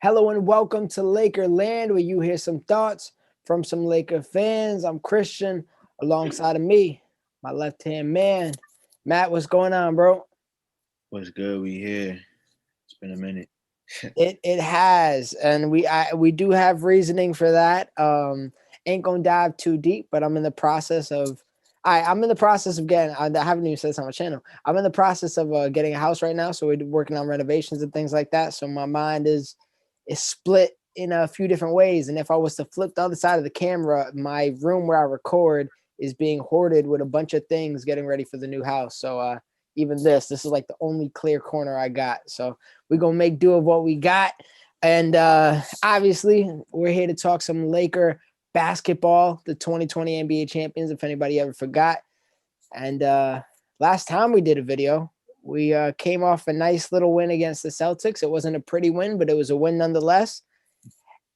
Hello and welcome to LAKERLAND, where you hear some thoughts from some Laker fans. I'm Christian, alongside of me, my left-hand man, Matt. What's going on, bro? What's good? We here. It's been a minute. It has, and we do have reasoning for that. Ain't gonna dive too deep, but I'm in the process of. I'm in the process of getting. I haven't even said this on my channel. I'm in the process of getting a house right now, so we're working on renovations and things like that. So my mind is split in a few different ways. And if I was to flip the other side of the camera, my room where I record is being hoarded with a bunch of things getting ready for the new house. So even this is like the only clear corner I got. So we're gonna make do of what we got. And obviously we're here to talk some Laker basketball, the 2020 NBA champions, if anybody ever forgot. And last time we did a video, we came off a nice little win against the Celtics. It wasn't a pretty win, but it was a win nonetheless.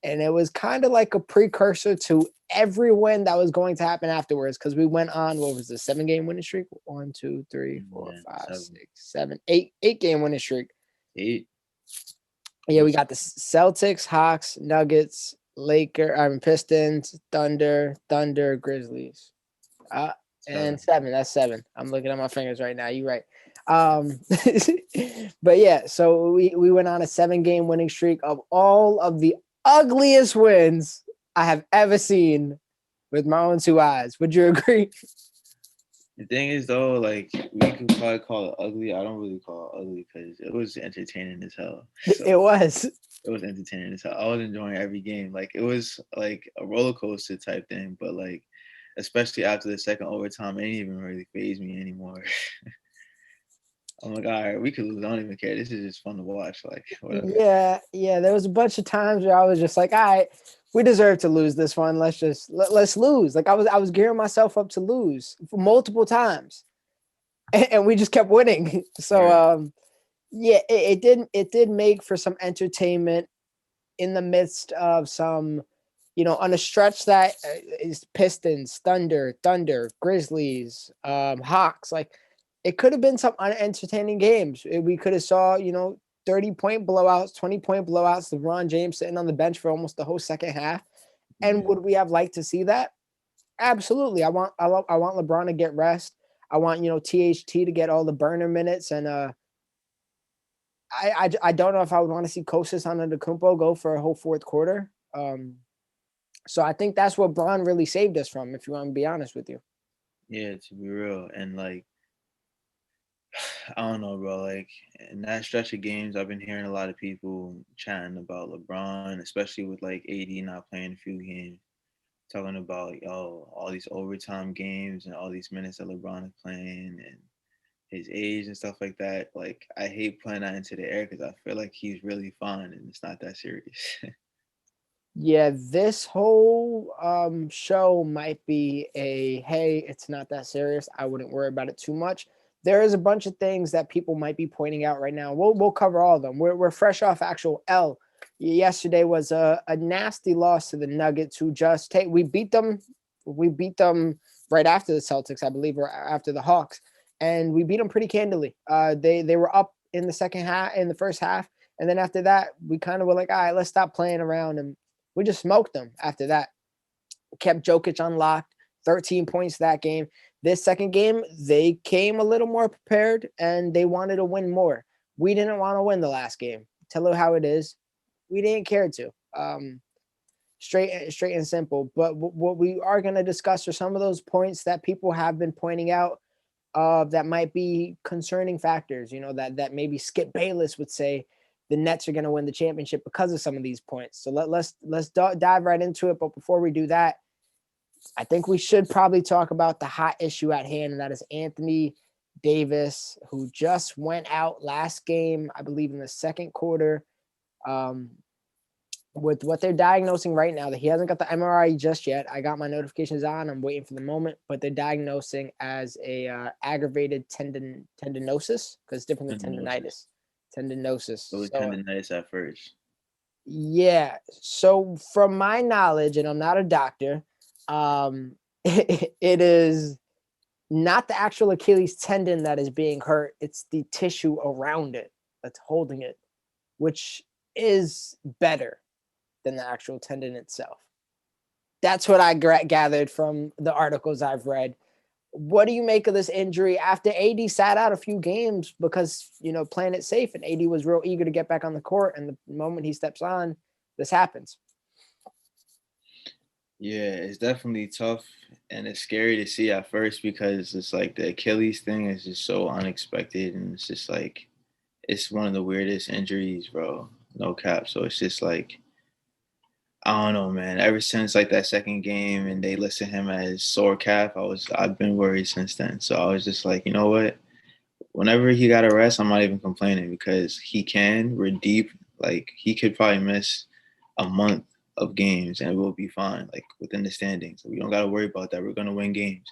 And it was kind of like a precursor to every win that was going to happen afterwards, because we went on, what was the 7-game winning streak? 1, 2, 3, 4, Yeah, 5, seven, 6, 7, 8 game winning streak. eight. Yeah, we got the Celtics, Hawks, Nuggets, Pistons, Thunder, Grizzlies. Uh, and Seven. 7. That's 7. I'm looking at my fingers right now. You're right. Um, but yeah, so we went on a 7-game winning streak of all of the ugliest wins I have ever seen with my own 2 eyes. Would you agree? The thing is though, like we could probably call it ugly. I don't really call it ugly because it was entertaining as hell. It So was. it was entertaining as hell. I was enjoying every game. Like it was like a roller coaster type thing. But like, especially after the second overtime, it didn't even really phase me anymore. I'm like, all right, we could lose. I don't even care. This is just fun to watch. Like whatever. Yeah. There was a bunch of times where I was just like, all right, we deserve to lose this one. Let's lose. Like I was gearing myself up to lose for multiple times, and we just kept winning. So Right. yeah, it did make for some entertainment in the midst of some, on a stretch that is Pistons, Thunder, Grizzlies, Hawks. Like it could have been some unentertaining games. We could have saw, 30-point blowouts, 20-point blowouts, LeBron James sitting on the bench for almost the whole second half. And Yeah. would we have liked to see that? Absolutely. I want LeBron to get rest. I want, THT to get all the burner minutes. And I don't know if I would want to see Kostas Antetokounmpo go for a whole fourth quarter. So I think that's what Braun really saved us from, if you want to be honest with you. Yeah. To be real, and like I don't know, bro. Like in that stretch of games, I've been hearing a lot of people chatting about LeBron, especially with like AD not playing a few games, talking about all these overtime games and all these minutes that LeBron is playing and his age and stuff like that. Like I hate putting that into the air because I feel like he's really fine and it's not that serious. Yeah, this whole show might be a hey, it's not that serious. I wouldn't worry about it too much. There is a bunch of things that people might be pointing out right now. We'll cover all of them. We're fresh off actual L. Yesterday was a nasty loss to the Nuggets, who just take we beat them. We beat them right after the Celtics, I believe, or after the Hawks, and we beat them pretty candidly. They were up in the second half, in the first half, and then after that, we kind of were like, all right, let's stop playing around, and we just smoked them after that. Kept Jokic unlocked, 13 points that game. This second game, they came a little more prepared and they wanted to win more. We didn't want to win the last game. Tell her how it is. We didn't care to. Straight and simple. But what we are going to discuss are some of those points that people have been pointing out that might be concerning factors. That maybe Skip Bayless would say the Nets are going to win the championship because of some of these points. So let's dive right into it. But before we do that, I think we should probably talk about the hot issue at hand, and that is Anthony Davis, who just went out last game, I believe, in the second quarter. Um, with what they're diagnosing right now, that he hasn't got the MRI just yet. I got my notifications on. I'm waiting for the moment, but they're diagnosing as a aggravated tendinosis, because it's different than Tendinosis. tendonitis. Tendinosis. It was So tendonitis at first. yeah. So from my knowledge, and I'm not a doctor, it is not the actual Achilles tendon that is being hurt. It's the tissue around it that's holding it, which is better than the actual tendon itself. That's what I gathered from the articles I've read. What do you make of this injury after AD sat out a few games because, playing it safe, and AD was real eager to get back on the court, and the moment he steps on, this happens. Yeah, it's definitely tough, and it's scary to see at first because it's like the Achilles thing is just so unexpected, and it's just like it's one of the weirdest injuries, bro. No cap. So it's just like I don't know, man. Ever since like that second game and they listed him as sore calf, I've been worried since then. So I was just like, you know what? Whenever he got a rest, I'm not even complaining because we're deep. Like he could probably miss a month of games and we'll be fine, like within the standings. We don't gotta worry about that. We're gonna win games.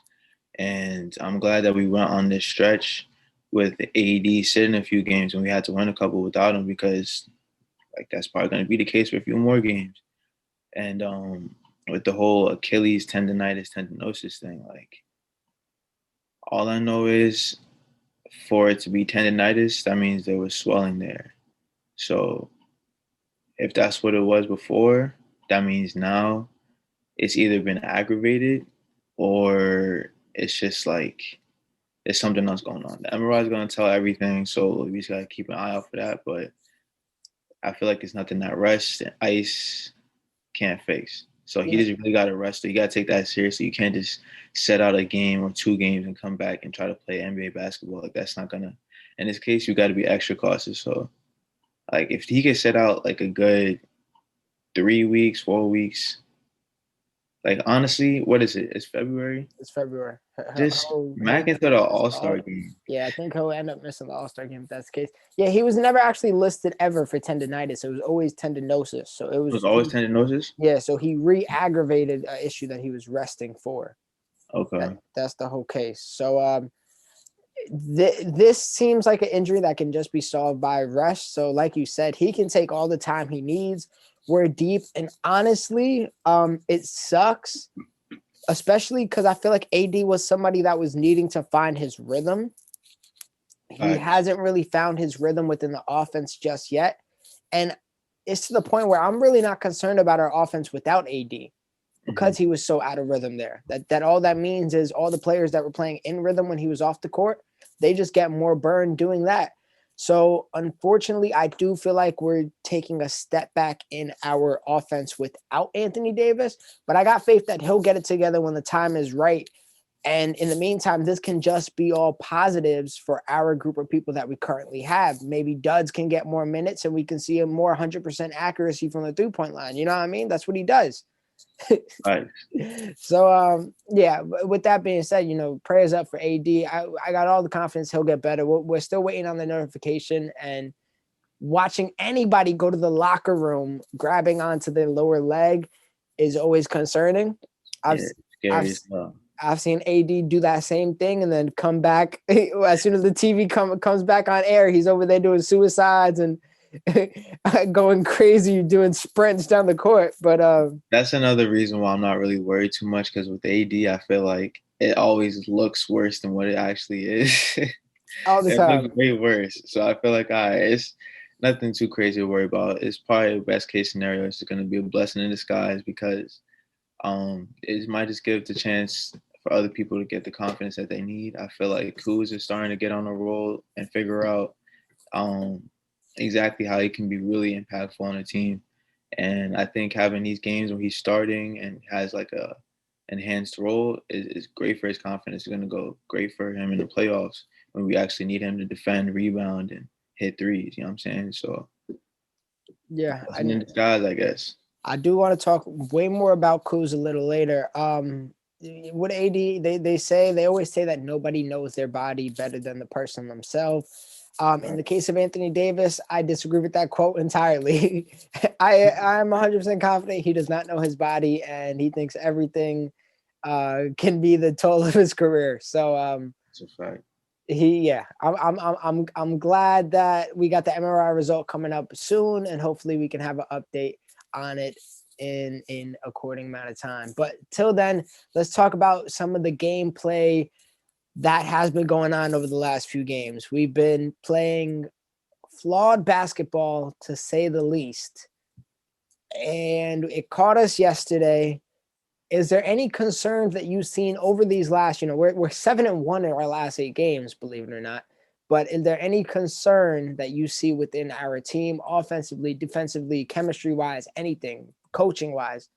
And I'm glad that we went on this stretch with AD sitting a few games and we had to win a couple without him because like that's probably gonna be the case for a few more games. And with the whole Achilles tendinosis thing, like all I know is for it to be tendonitis, that means there was swelling there. So if that's what it was before, that means now it's either been aggravated or it's just like there's something else going on. The MRI is going to tell everything, so we just got to keep an eye out for that. But I feel like it's nothing that rest and ice can't fix. So he just really got to rest. So you got to take that seriously. You can't just set out a game or 2 games and come back and try to play NBA basketball. Like that's not gonna. In this case, you got to be extra cautious. So, like if he could set out like a good 3 weeks, 4 weeks. Like honestly, what is it? It's February. It's February. Just Mac into the All-Star game. Yeah, I think he'll end up missing the All-Star game if that's the case. Yeah, he was never actually listed ever for tendonitis. It was always tendinosis. So it was always tendinosis? Yeah, so he re-aggravated an issue that he was resting for. Okay. That's the whole case. So this seems like an injury that can just be solved by rest. So like you said, he can take all the time he needs. We're deep. And honestly, it sucks, especially because I feel like AD was somebody that was needing to find his rhythm. He hasn't really found his rhythm within the offense just yet. And it's to the point where I'm really not concerned about our offense without AD because he was so out of rhythm there. That all that means is all the players that were playing in rhythm when he was off the court, they just get more burned doing that. So unfortunately, I do feel like we're taking a step back in our offense without Anthony Davis, but I got faith that he'll get it together when the time is right. And in the meantime, this can just be all positives for our group of people that we currently have. Maybe Duds can get more minutes and we can see a more 100% accuracy from the 3-point line. You know what I mean? That's what he does. Right. So, with that being said, prayers up for AD. I got all the confidence he'll get better. We're still waiting on the notification, and watching anybody go to the locker room grabbing onto their lower leg is always concerning. I've seen AD do that same thing and then come back as soon as the TV comes back on air. He's over there doing suicides and going crazy, doing sprints down the court. But that's another reason why I'm not really worried too much, because with AD, I feel like it always looks worse than what it actually is. All the time. It looks way worse. So I feel like it's nothing too crazy to worry about. It's probably the best case scenario. It's going to be a blessing in disguise because it might just give the chance for other people to get the confidence that they need. I feel like Kuz is starting to get on a roll and figure out exactly how he can be really impactful on a team. And I think having these games where he's starting and has like a enhanced role is great for his confidence. It's going to go great for him in the playoffs when we actually need him to defend, rebound, and hit threes. You know what I'm saying? So yeah, in disguise, I guess. I do want to talk way more about Kuz a little later. With AD, they always say that nobody knows their body better than the person themselves. In the case of Anthony Davis, I disagree with that quote entirely. I'm 100% confident he does not know his body, and he thinks everything can be the toll of his career. So that's a fact. I'm glad that we got the MRI result coming up soon, and hopefully we can have an update on it in according amount of time. But till then, let's talk about some of the gameplay that has been going on over the last few games. We've been playing flawed basketball, to say the least. And it caught us yesterday. Is there any concerns that you've seen over these last, we're 7-1 in our last 8 games, believe it or not. But is there any concern that you see within our team, offensively, defensively, chemistry-wise, anything, coaching-wise?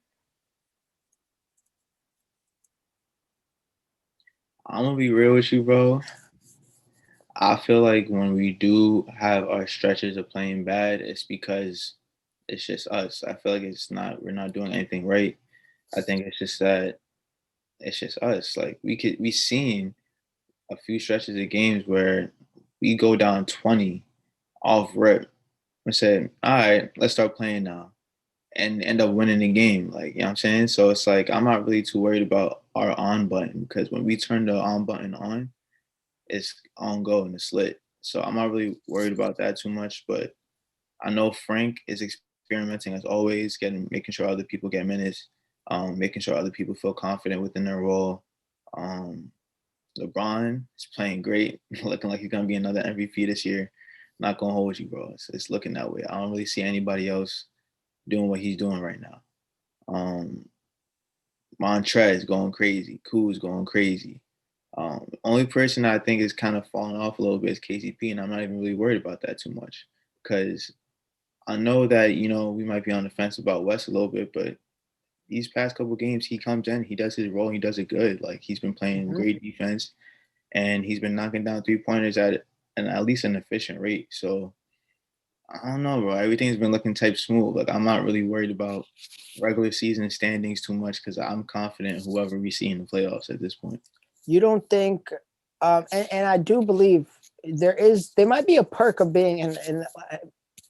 I'm gonna be real with you, bro. I feel like when we do have our stretches of playing bad, it's because it's just us. I feel like we're not doing anything right. I think it's just that it's just us. Like we seen a few stretches of games where we go down 20 off rip and said, all right, let's start playing now, and end up winning the game. Like, you know what I'm saying? So it's like I'm not really too worried about our on button, because when we turn the on button on, it's on go and it's lit. So I'm not really worried about that too much. But I know Frank is experimenting as always, making sure other people get minutes, making sure other people feel confident within their role. LeBron is playing great, looking like he's gonna be another MVP this year. Not gonna hold you, bro. It's looking that way. I don't really see anybody else doing what he's doing right now. Montrez going crazy. Kuz going crazy. The only person I think is kind of falling off a little bit is KCP, and I'm not even really worried about that too much, because I know that, we might be on the fence about West a little bit, but these past couple games, he comes in, he does his role, he does it good. Like, he's been playing great defense, and he's been knocking down 3-pointers at least an efficient rate. So I don't know, bro. Everything's been looking type smooth. Like, I'm not really worried about regular season standings too much, because I'm confident whoever we see in the playoffs at this point. You don't think, and I do believe there might be a perk of being in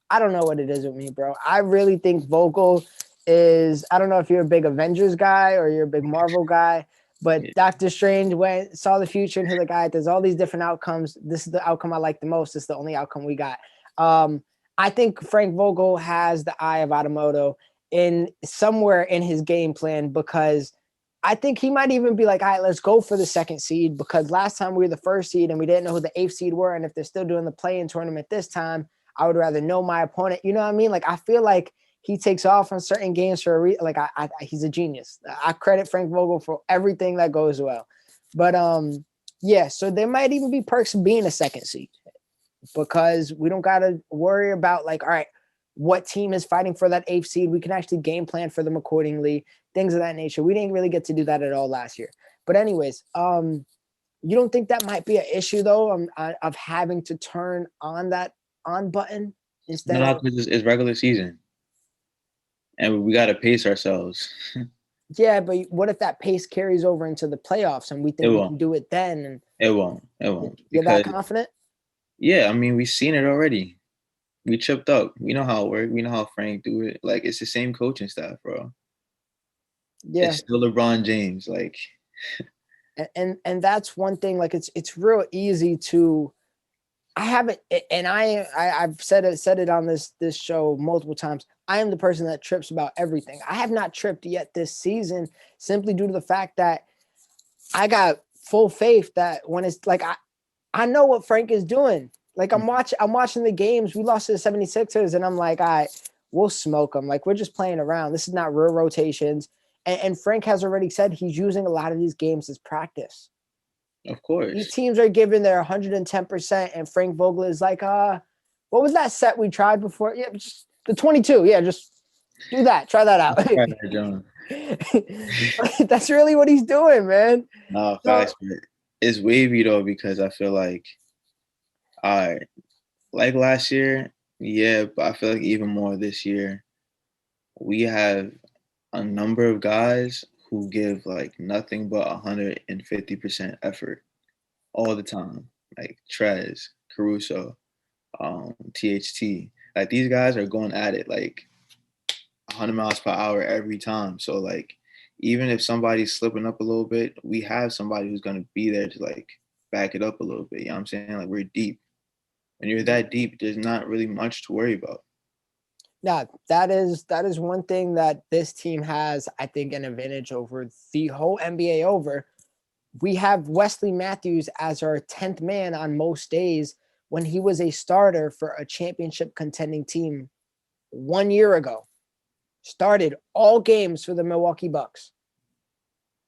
I don't know what it is with me, bro. I really think Vogel is, I don't know if you're a big Avengers guy or you're a big Marvel guy, but Doctor Strange saw the future and he's like, all right, there's all these different outcomes. This is the outcome I like the most. This is the only outcome we got. I think Frank Vogel has the eye of Agamotto in somewhere in his game plan, because I think he might even be like, all right, let's go for the 2nd seed, because last time we were the 1st seed and we didn't know who the 8th seed were. And if they're still doing the play-in tournament this time, I would rather know my opponent. You know what I mean? Like, I feel like he takes off on certain games for a reason. Like, he's a genius. I credit Frank Vogel for everything that goes well. But yeah, so there might even be perks of being a 2nd seed, because we don't got to worry about, like, all right, what team is fighting for that 8th seed. We can actually game plan for them accordingly, things of that nature. We didn't really get to do that at all last year. But anyways, you don't think that might be an issue, though, of having to turn on that on button instead of? Because it's regular season, and we got to pace ourselves. Yeah, but what if that pace carries over into the playoffs and we think we can do it then? And it won't. You're that confident? Yeah, I mean, we've seen it already. We tripped up. We know how it works. We know how Frank do it. Like, it's the same coaching staff, bro. Yeah. It's still LeBron James. Like, and that's one thing. Like, it's real easy to. I haven't, and I've said it on this show multiple times. I am the person that trips about everything. I have not tripped yet this season, simply due to the fact that I got full faith that when it's like I know what Frank is doing. Like, I'm watching the games. We lost to the 76ers, and I'm like, all right, we'll smoke them. Like, we're just playing around. This is not real rotations. And Frank has already said he's using a lot of these games as practice. Of course. These teams are giving their 110%, and Frank Vogel is like, what was that set we tried before? Yeah, just the 22. Yeah, just do that. Try that out. That's really what he's doing, man. No, facts. It's wavy, though, because I feel like, all right, like last year, yeah, but I feel like even more this year, we have a number of guys who give like nothing but 150% effort all the time. Like Trez, Caruso, THT. Like, these guys are going at it like 100 miles per hour every time. So, like, even if somebody's slipping up a little bit, we have somebody who's going to be there to, like, back it up a little bit. You know what I'm saying? Like, we're deep. When you're that deep, there's not really much to worry about. Yeah, that is one thing that this team has, I think, an advantage over the whole NBA over. We have Wesley Matthews as our 10th man on most days, when he was a starter for a championship contending team 1 year ago. Started all games for the Milwaukee Bucks.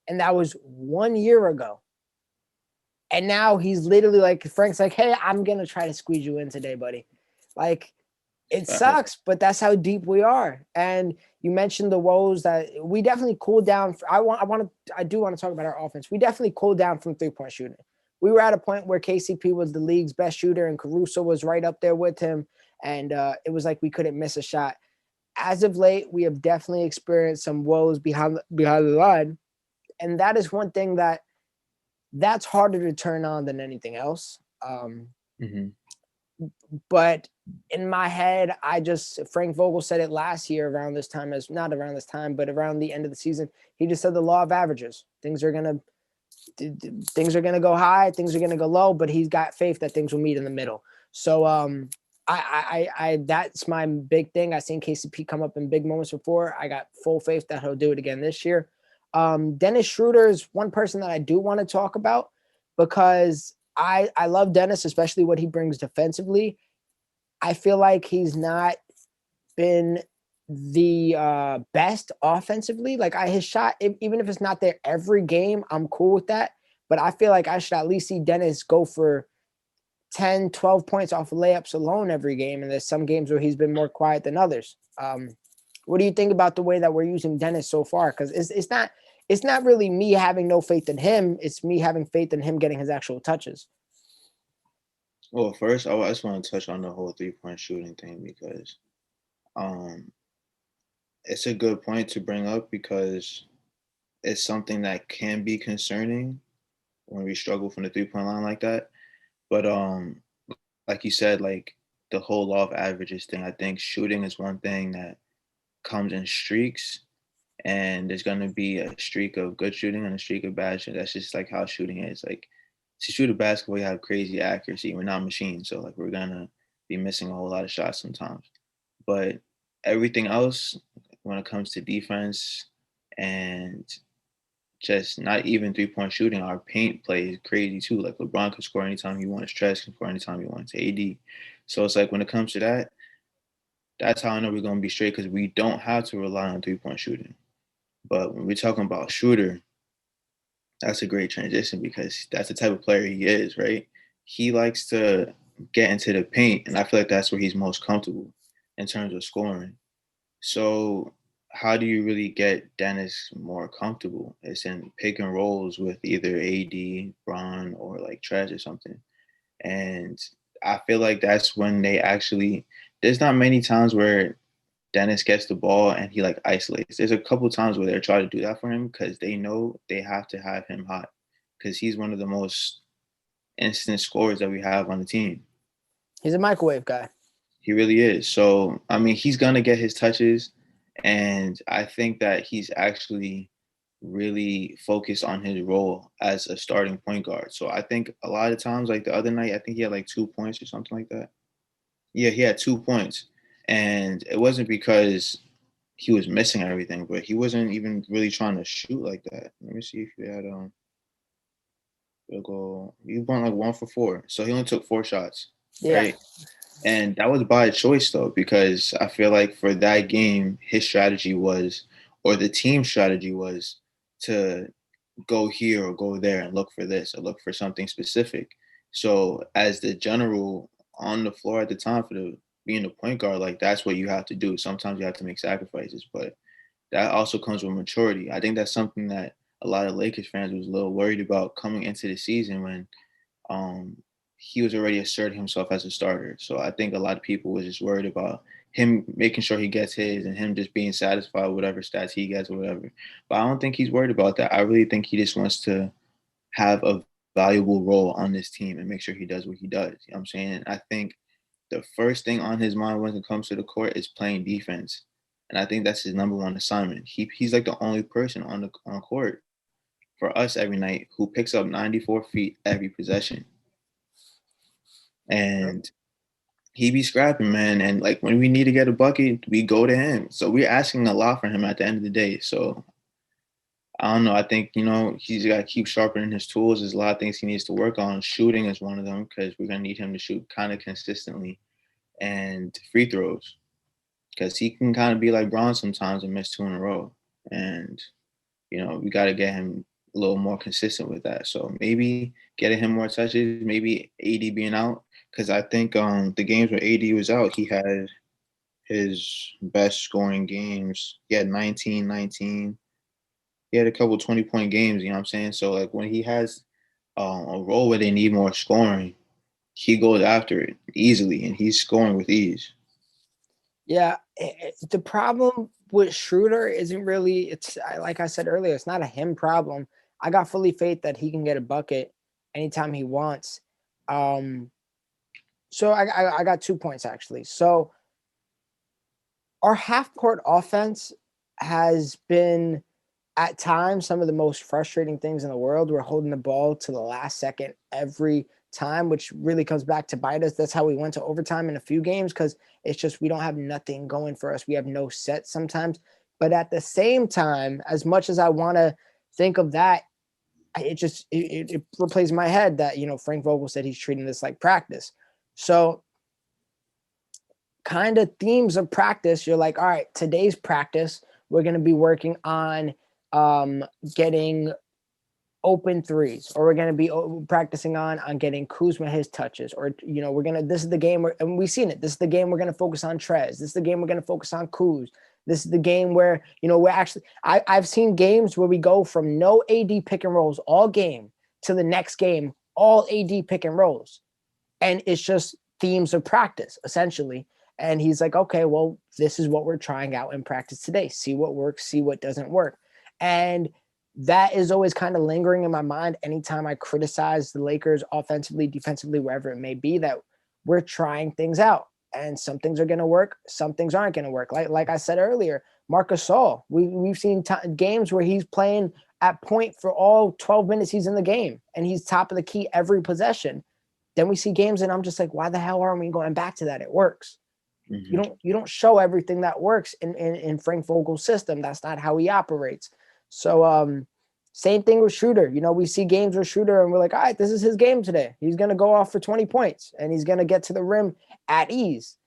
And that was 1 year ago. And now he's literally like, Frank's like, hey, I'm going to try to squeeze you in today, buddy. Like, it sucks, but that's how deep we are. And you mentioned the woes that we definitely cooled down. I do want to talk about our offense. We definitely cooled down from 3-point shooting. We were at a point where KCP was the league's best shooter and Caruso was right up there with him. And it was like we couldn't miss a shot. As of late, we have definitely experienced some woes behind the line. And that is one thing that's harder to turn on than anything else. But in my head, Frank Vogel said it last year around this time, not around this time, but around the end of the season. He just said the law of averages. Things are gonna go high, things are gonna go low, but he's got faith that things will meet in the middle. So I that's my big thing. I've seen KCP come up in big moments before. I got full faith that he'll do it again this year. Dennis Schruter is one person that I do want to talk about because I love Dennis, especially what he brings defensively. I feel like he's not been the best offensively. Like his shot, even if it's not there every game, I'm cool with that. But I feel like I should at least see Dennis go for 10, 12 points off of layups alone every game. And there's some games where he's been more quiet than others. What do you think about the way that we're using Dennis so far? Because it's not really me having no faith in him. It's me having faith in him getting his actual touches. Well, first, I just want to touch on the whole 3-point shooting thing because it's a good point to bring up because it's something that can be concerning when we struggle from the 3-point line like that. But like you said, like the whole law of averages thing, I think shooting is one thing that comes in streaks, and there's gonna be a streak of good shooting and a streak of bad shooting. That's just like how shooting is. Like to shoot a basketball, we have crazy accuracy. We're not machines, so like we're gonna be missing a whole lot of shots sometimes. But everything else, when it comes to defense and just not even 3-point shooting, our paint play is crazy too. Like LeBron can score anytime he wants, Trez can score anytime he wants, AD. So it's like when it comes to that, that's how I know we're gonna be straight because we don't have to rely on 3-point shooting. But when we're talking about Schruter, that's a great transition because that's the type of player he is, right? He likes to get into the paint, and I feel like that's where he's most comfortable in terms of scoring. So how do you really get Dennis more comfortable? It's in pick and rolls with either AD, Bron, or like Trez or something. And I feel like that's when there's not many times where Dennis gets the ball and he like isolates. There's a couple times where they're trying to do that for him because they know they have to have him hot because he's one of the most instant scorers that we have on the team. He's a microwave guy. He really is. So, I mean, he's going to get his touches. And I think that he's actually really focused on his role as a starting point guard. So I think a lot of times, like the other night, I think he had like 2 points or something like that. Yeah, he had 2 points. And it wasn't because he was missing everything, but he wasn't even really trying to shoot like that. Let me see if he had field goal. He went like 1 for 4. So he only took 4 shots. Yeah. Right. And that was by choice though, because I feel like for that game, his strategy was, or the team strategy was to go here or go there and look for this or look for something specific. So as the general on the floor at the time being the point guard, like that's what you have to do. Sometimes you have to make sacrifices, but that also comes with maturity. I think that's something that a lot of Lakers fans was a little worried about coming into the season when he was already asserting himself as a starter. So I think a lot of people was just worried about him making sure he gets his and him just being satisfied with whatever stats he gets or whatever. But I don't think he's worried about that. I really think he just wants to have a valuable role on this team and make sure he does what he does. You know what I'm saying? And I think the first thing on his mind when it comes to the court is playing defense. And I think that's his number one assignment. He's like the only person on court for us every night who picks up 94 feet every possession. And he be scrapping, man. And like when we need to get a bucket, we go to him. So we're asking a lot from him at the end of the day. So I don't know. I think, he's got to keep sharpening his tools. There's a lot of things he needs to work on. Shooting is one of them because we're going to need him to shoot kind of consistently, and free throws because he can kind of be like Braun sometimes and miss two in a row. And, we got to get him a little more consistent with that. So maybe getting him more touches, maybe AD being out. Because I think the games where AD was out, he had his best scoring games. He had 19, 19. He had a couple 20-point games, you know what I'm saying? So, like, when he has a role where they need more scoring, he goes after it easily, and he's scoring with ease. Yeah, the problem with Schruter isn't really, like I said earlier, it's not a him problem. I got fully faith that he can get a bucket anytime he wants. So I got 2 points, actually. So our half-court offense has been, at times, some of the most frustrating things in the world. We're holding the ball to the last second every time, which really comes back to bite us. That's how we went to overtime in a few games, because it's just we don't have nothing going for us. We have no set sometimes. But at the same time, as much as I want to think of that, it replays my head that, Frank Vogel said he's treating this like practice. So kind of themes of practice, you're like, all right, today's practice, we're going to be working on getting open threes, or we're going to be practicing on getting Kuzma his touches, or this is the game and we've seen it, this is the game we're going to focus on Trez, this is the game we're going to focus on Kuz, this is the game where we're actually, I've seen games where we go from no AD pick and rolls all game to the next game all AD pick and rolls, and it's just themes of practice essentially. And he's like, okay, well, this is what we're trying out in practice today. See what works, see what doesn't work. And that is always kind of lingering in my mind anytime I criticize the Lakers offensively, defensively, wherever it may be, that we're trying things out. And some things are going to work, some things aren't going to work. Like I said earlier, Marc Gasol, we've seen games where he's playing at point for all 12 minutes he's in the game, and he's top of the key every possession. Then we see games and I'm just like, why the hell aren't we going back to that? It works. Mm-hmm. You don't show everything that works in Frank Vogel's system. That's not how he operates. So same thing with Schruter. We see games with Schruter and we're like, all right, this is his game today. He's going to go off for 20 points and he's going to get to the rim at ease.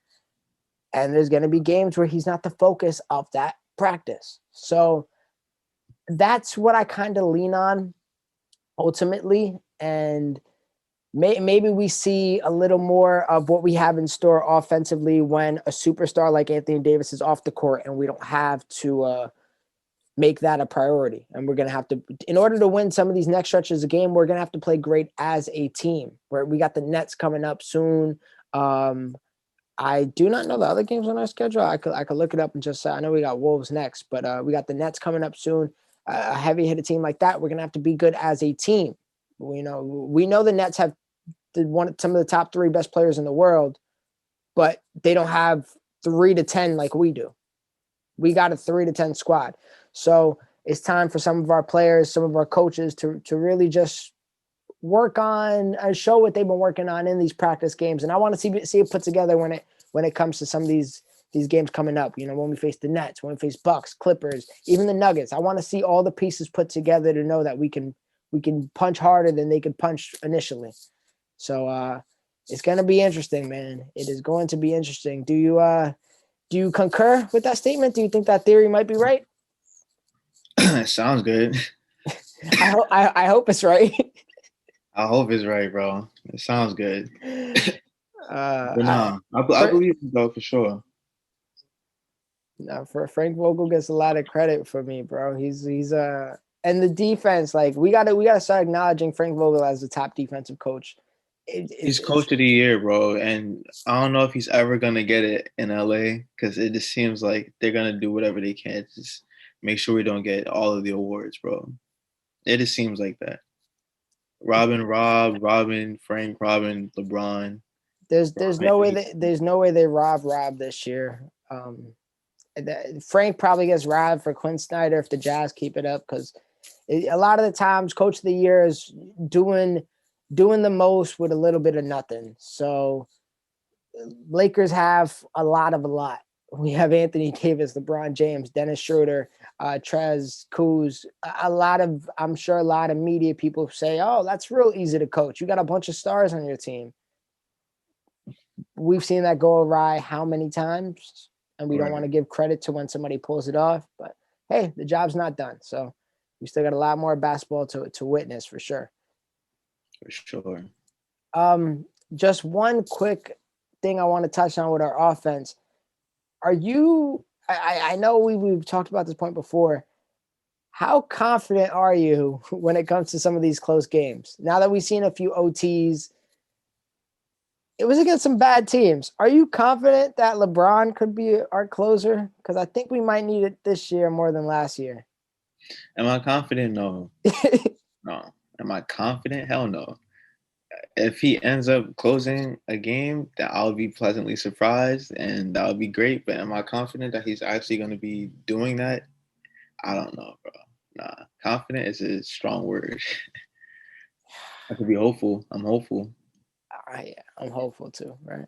And there's going to be games where he's not the focus of that practice. So that's what I kind of lean on ultimately. And maybe we see a little more of what we have in store offensively when a superstar like Anthony Davis is off the court, and we don't have to make that a priority. And we're going to have to, in order to win some of these next stretches of game, we're going to have to play great as a team. Where we got the Nets coming up soon. I do not know the other games on our schedule. I could look it up and just say, I know we got Wolves next, but we got the Nets coming up soon. A heavy hitter team like that, we're going to have to be good as a team. We know the Nets have some of the top 3 best players in the world, but they don't have 3 to 10 like we do. We got a 3 to 10 squad. So it's time for some of our players, some of our coaches to really just work on and show what they've been working on in these practice games. And I want to see it put together when it comes to some of these games coming up. When we face the Nets, when we face Bucks, Clippers, even the Nuggets. I want to see all the pieces put together to know that we can punch harder than they could punch initially. So it's going to be interesting, man. It is going to be interesting. Do you concur with that statement? Do you think that theory might be right? Sounds good. I hope it's right. I hope it's right, bro. It sounds good. But no, I believe it, though, for sure. No, for Frank Vogel gets a lot of credit for me, bro. He's and the defense, like we gotta start acknowledging Frank Vogel as the top defensive coach. He's coach of the year, bro, and I don't know if he's ever gonna get it in LA because it just seems like they're gonna do whatever they can to just make sure we don't get all of the awards, bro. It just seems like that. Robin, Frank, LeBron. There's no way they rob this year. Frank probably gets robbed for Quinn Snyder if the Jazz keep it up, because a lot of the times coach of the year is doing the most with a little bit of nothing. So Lakers have a lot. We have Anthony Davis, LeBron James, Dennis Schruter, Trez, Kuz. I'm sure a lot of media people say, oh, that's real easy to coach. You got a bunch of stars on your team. We've seen that go awry how many times? And we don't want to give credit to when somebody pulls it off. But hey, the job's not done. So we still got a lot more basketball to witness for sure. For sure. Just one quick thing I want to touch on with our offense. Are you, I know we've talked about this point before. How confident are you when it comes to some of these close games? Now that we've seen a few OTs, it was against some bad teams. Are you confident that LeBron could be our closer? Because I think we might need it this year more than last year. Am I confident? No. No. Am I confident? Hell no. If he ends up closing a game, that I'll be pleasantly surprised, and that would be great. But am I confident that he's actually going to be doing that? I don't know, bro. Nah, confident is a strong word. I could be hopeful. I'm hopeful. Yeah, I'm hopeful too. Right.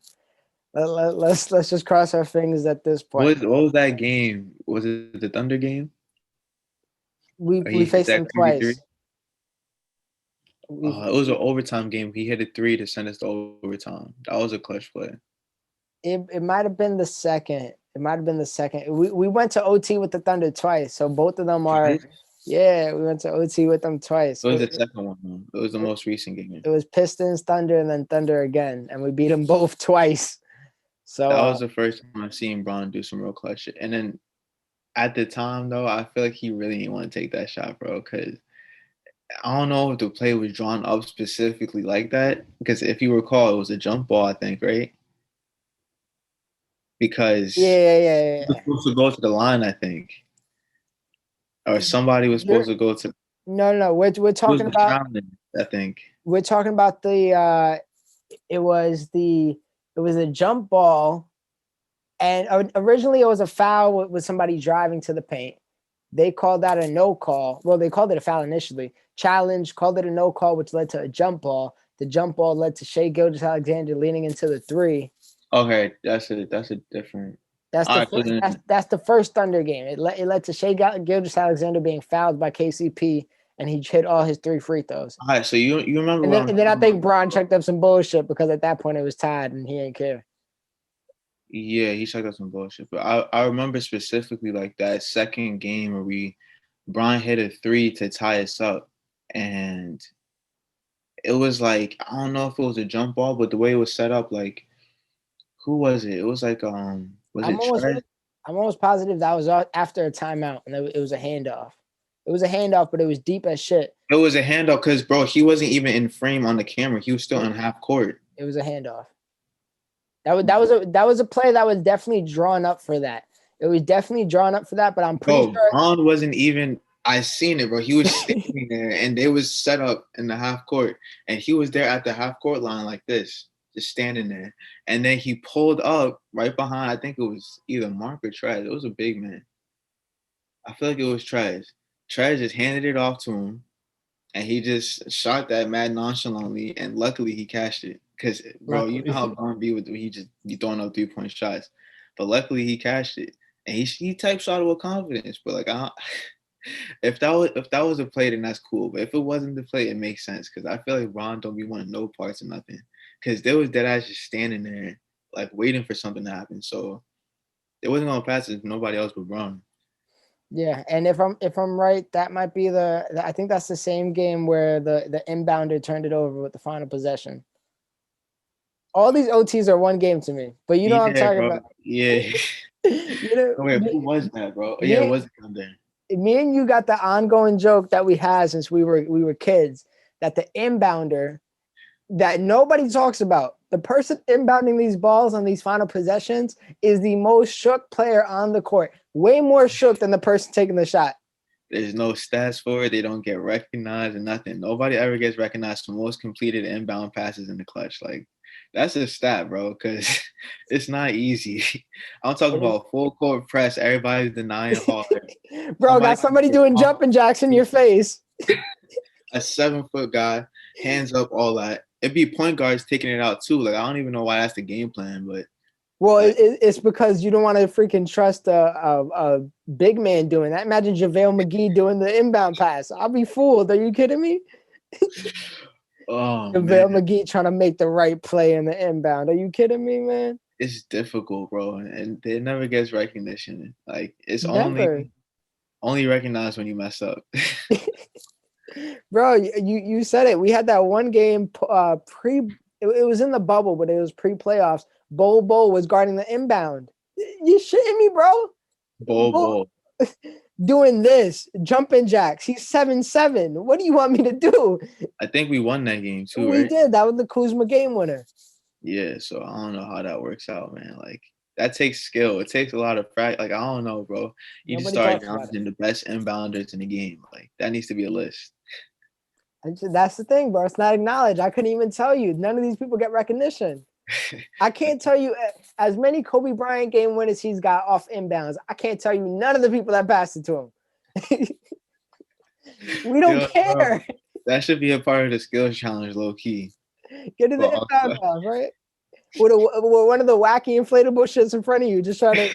Let's just cross our fingers at this point. What was that game? Was it the Thunder game? We faced them twice. It was an overtime game. He hit a 3 to send us to overtime. That was a clutch play. It might have been the second. We went to OT with the Thunder twice. So both of them are. Yeah, we went to OT with them twice. It was the second one. It was the most recent game. It was Pistons, Thunder, and then Thunder again. And we beat them both twice. So that was the first time I've seen Bron do some real clutch shit. And then at the time, though, I feel like he really didn't want to take that shot, bro, because I don't know if the play was drawn up specifically like that. Because if you recall, it was a jump ball, I think, right? Because yeah. he was supposed to go to the line, I think. Or somebody was supposed to go to. No. We're talking about. Challenge, I think we're talking about the. It was a jump ball, and originally it was a foul with somebody driving to the paint. They called that a no call. Well, they called it a foul initially. Challenge called it a no call, which led to a jump ball. The jump ball led to Shai Gilgeous-Alexander leaning into the 3. Okay, that's a different. That's the first Thunder game. It led to Shai Gilgeous-Alexander being fouled by KCP, and he hit all his 3 free throws. All right, so you remember? And then I think Bron checked up some bullshit because at that point it was tied and he didn't care. Yeah, he checked up some bullshit, but I remember specifically like that second game where Bron hit a 3 to tie us up, and it was like I don't know if it was a jump ball, but the way it was set up, like who was it? It was like I'm almost positive that was after a timeout and it was a handoff. It was a handoff, but it was deep as shit. It was a handoff because, bro, he wasn't even in frame on the camera. He was still in half court. It was a handoff. That was a play that was definitely drawn up for that. It was definitely drawn up for that, but I'm pretty sure. Bron wasn't even. I seen it, bro. He was standing there, and they was set up in the half court, and he was there at the half court line like this, just standing there. And then he pulled up right behind. I think it was either Mark or Trez. It was a big man. I feel like it was Trez. Trez just handed it off to him, and he just shot that mad nonchalantly, and luckily he cashed it. Because, bro, you know how Bron be with he just be throwing up 3-point shots. But luckily he cashed it. And he type shot it with confidence. But like if that was a play, then that's cool. But if it wasn't the play, it makes sense. Because I feel like Bron don't be wanting no parts of nothing. Because there was that ass just standing there, like waiting for something to happen. So it wasn't gonna pass if nobody else but Bron. Yeah, and if I'm right, that might be I think that's the same game where the inbounder turned it over with the final possession. All these OTs are one game to me, but you know what I'm talking about. Yeah. Wait, who was that, bro? Yeah, it was Thunder. Me and you got the ongoing joke that we had since we were kids that the inbounder that nobody talks about, the person inbounding these balls on these final possessions is the most shook player on the court. Way more shook than the person taking the shot. There's no stats for it. They don't get recognized or nothing. Nobody ever gets recognized for most completed inbound passes in the clutch. Like, that's a stat, bro, because it's not easy. I'm talking about full court press. Everybody's denying hard. Bro, got somebody doing jumping jacks in your face. A 7-foot guy, hands up, all that. It'd be point guards taking it out too. Like, I don't even know why that's the game plan, but Well, Like, it's because you don't want to freaking trust a big man doing that. Imagine JaVale McGee doing the inbound pass. I'll be fooled. Are you kidding me? oh JaVale man, McGee trying to make the right play in the inbound. Are you kidding me, man? it's difficult, bro, and it never gets recognition. Like, it's Never. only recognized when you mess up. Bro, you said it. We had that one game pre. It was in the bubble, but it was pre-playoffs. Bol was guarding the inbound. You shitting me, bro? Bol Bol. doing this, jumping jacks. He's 7'7". What do you want me to do? I think we won that game too, We right? did. That was the Kuzma game winner. Yeah, so I don't know how that works out, man. Like, that takes skill. It takes a lot of practice. Like, I don't know, bro. You just Nobody start talks about it. acknowledging the best inbounders in the game. Like, that needs to be a list. That's the thing, bro. It's not acknowledged. I couldn't even tell you. None of these people get recognition. I can't tell you as many Kobe Bryant game winners he's got off inbounds. I can't tell you none of the people that passed it to him. We don't care. Bro, that should be a part of the skills challenge, low key. Get to the inbound balls, right? With one of the wacky inflatable shits in front of you, just try to.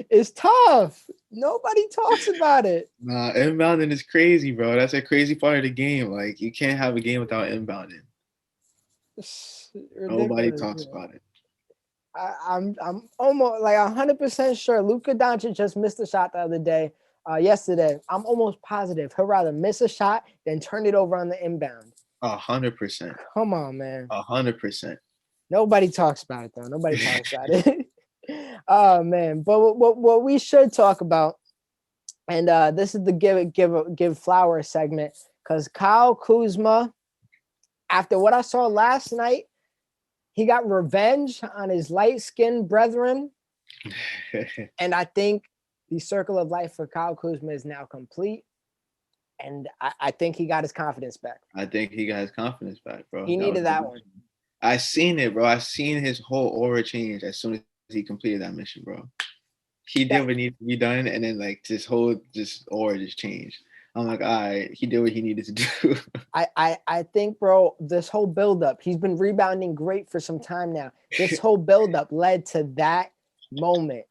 It's tough. Nobody talks about it. Nah, inbounding is crazy, bro. That's a crazy part of the game. Like, you can't have a game without inbounding. Nobody talks about it. I'm almost like 100% sure Luka Doncic just missed a shot the other day, yesterday. I'm almost positive he'll rather miss a shot than turn it over on the inbound. 100%. Come on, man. 100%. Nobody talks about it though. Nobody talks about it. Oh man, but what we should talk about, and this is the give flower segment, because Kyle Kuzma, after what I saw last night, he got revenge on his light-skinned brethren. And I think the circle of life for Kyle Kuzma is now complete. And I think he got his confidence back. I think he got his confidence back, bro. He needed that one. I seen it, bro. I seen his whole aura change as soon as he completed that mission, bro. He did what needed to be done, and then like this whole aura just changed. I'm like, all right, he did what he needed to do. I think, bro, this whole buildup, he's been rebounding great for some time now. This whole buildup led to that moment.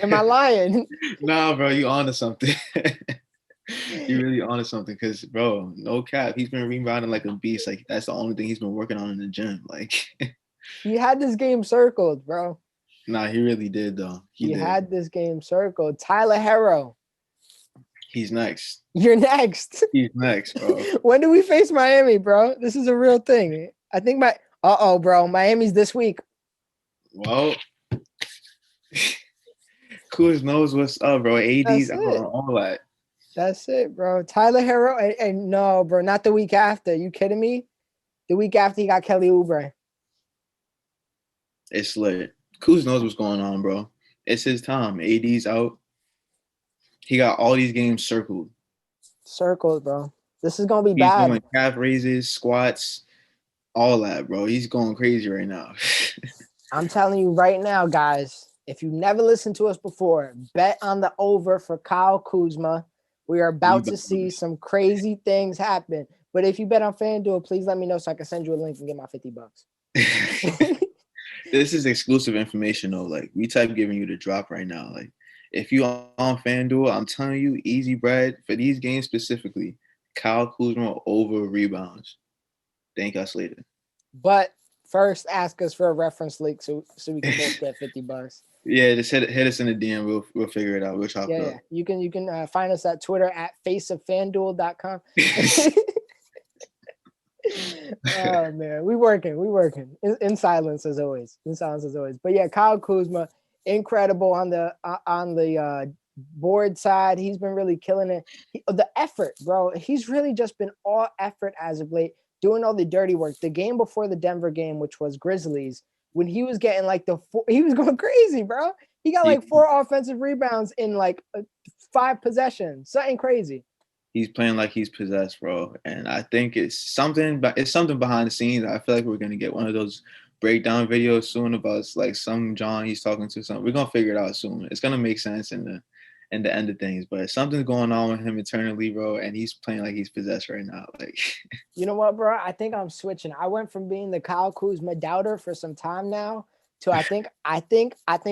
Am I lying? Nah, bro, you onto something. You really onto something, because, bro, no cap, he's been rebounding like a beast. Like, that's the only thing he's been working on in the gym. Like, he had this game circled, bro. Nah, he really did, though. He had this game circled. Tyler Herro. He's next. You're next. He's next, bro. When do we face Miami, bro? This is a real thing. I think bro, Miami's this week. Well, Kuz knows what's up, bro. AD's out on all that. That's it, bro. Tyler Herro, and no, bro, not the week after. You kidding me? The week after he got Kelly Oubre. It's lit. Kuz knows what's going on, bro. It's his time. AD's out. He got all these games circled. Circled, bro. This is gonna be bad. He's doing calf raises, squats, all that, bro. He's going crazy right now. I'm telling you right now, guys, if you never listened to us before, bet on the over for Kyle Kuzma. We are about to see some crazy things happen. But if you bet on FanDuel, please let me know so I can send you a link and get my $50. This is exclusive information, though. Like, we type giving you the drop right now. Like, if you on FanDuel, I'm telling you, easy bread for these games specifically. Kyle Kuzma over rebounds. Thank us later. But first, ask us for a reference link so we can both get $50. Yeah, just hit us in the DM. We'll figure it out. We'll chop it up. Yeah. You can find us at Twitter at faceoffanduel.com. Oh man, we working in silence as always. But yeah, Kyle Kuzma, incredible on the board side. He's been really killing it. The effort, bro. He's really just been all effort as of late, doing all the dirty work. The game before the Denver game, which was Grizzlies, when he was getting like he was going crazy, bro. He got like 4 offensive rebounds in like 5 possessions. Something crazy. He's playing like he's possessed, bro. And I think it's something behind the scenes. I feel like we're gonna get one of those breakdown videos soon about like some John he's talking to. Something we're gonna figure it out soon. It's gonna make sense, and in the end of things. But something's going on with him internally, bro, and he's playing like he's possessed right now. Like, You know what, bro? I think I'm switching. I went from being the Kyle Kuzma doubter for some time now to I think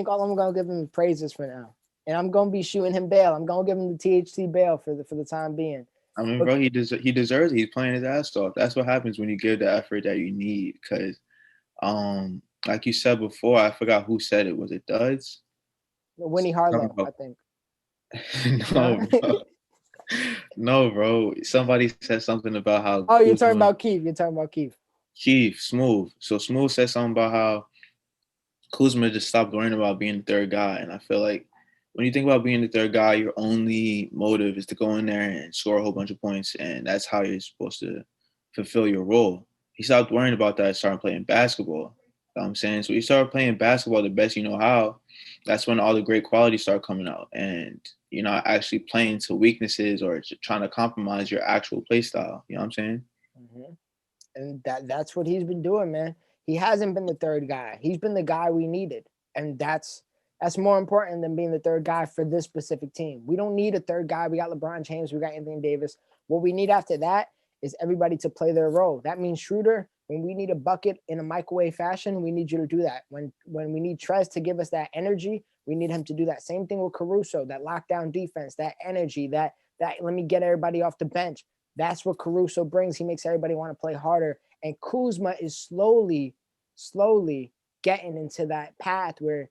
all I'm gonna give him is praises for now. And I'm gonna be shooting him bail. I'm gonna give him the THC bail for the time being. I mean, But bro, he deserves it. He's playing his ass off. That's what happens when you give the effort that you need. Because, like you said before, I forgot who said it. Was it Duds? Winnie Talking Harlow, I about think. no, No. bro. No, bro. Somebody said something about how Oh, you're talking Kuzma, about Keith. You're talking about Keith. Keith, Smooth. So Smooth said something about how Kuzma just stopped worrying about being the third guy. And I feel like when you think about being the third guy, your only motive is to go in there and score a whole bunch of points. And that's how you're supposed to fulfill your role. He stopped worrying about that and started playing basketball. You know what I'm saying? So you start playing basketball the best you know how. That's when all the great qualities start coming out. And you're not actually playing to weaknesses or trying to compromise your actual play style. You know what I'm saying? Hmm. And that's what he's been doing, man. He hasn't been the third guy. He's been the guy we needed, and that's more important than being the third guy for this specific team. We don't need a third guy. We got LeBron James. We got Anthony Davis. What we need after that is everybody to play their role. That means Schruter. When we need a bucket in a microwave fashion, we need you to do that. When we need Trez to give us that energy, we need him to do that. Same thing with Caruso, that lockdown defense, that energy, that let me get everybody off the bench. That's what Caruso brings. He makes everybody want to play harder. And Kuzma is slowly getting into that path where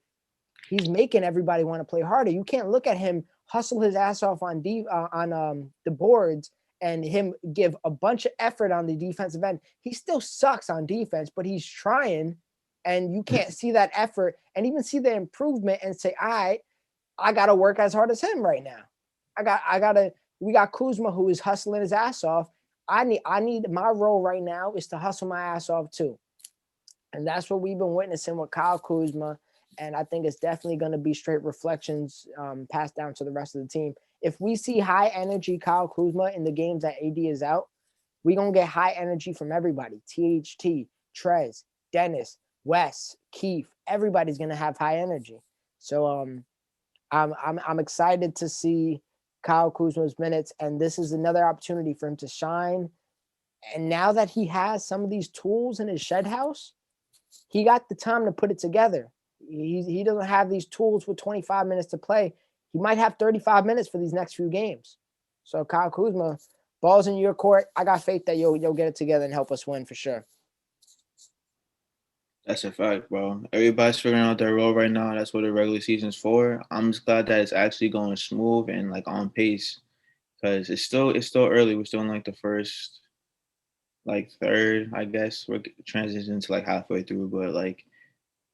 he's making everybody want to play harder. You can't look at him hustle his ass off on the boards and him give a bunch of effort on the defensive end. He still sucks on defense, but he's trying, and you can't see that effort and even see the improvement and say, all right, I got to work as hard as him right now. We got Kuzma who is hustling his ass off. I need my role right now is to hustle my ass off too. And that's what we've been witnessing with Kyle Kuzma. And I think it's definitely going to be straight reflections passed down to the rest of the team. If we see high energy Kyle Kuzma in the games that AD is out, we're going to get high energy from everybody. THT, Trez, Dennis, Wes, Keith, everybody's going to have high energy. So I'm excited to see Kyle Kuzma's minutes, and this is another opportunity for him to shine. And now that he has some of these tools in his shed house, he got the time to put it together. He doesn't have these tools with 25 minutes to play. He might have 35 minutes for these next few games. So Kyle Kuzma, ball's in your court. I got faith that you'll get it together and help us win for sure. That's a fact, bro. Everybody's figuring out their role right now. That's what the regular season's for. I'm just glad that it's actually going smooth and like on pace, because it's still early. We're still in like the first like third, I guess. We're transitioning to like halfway through, but like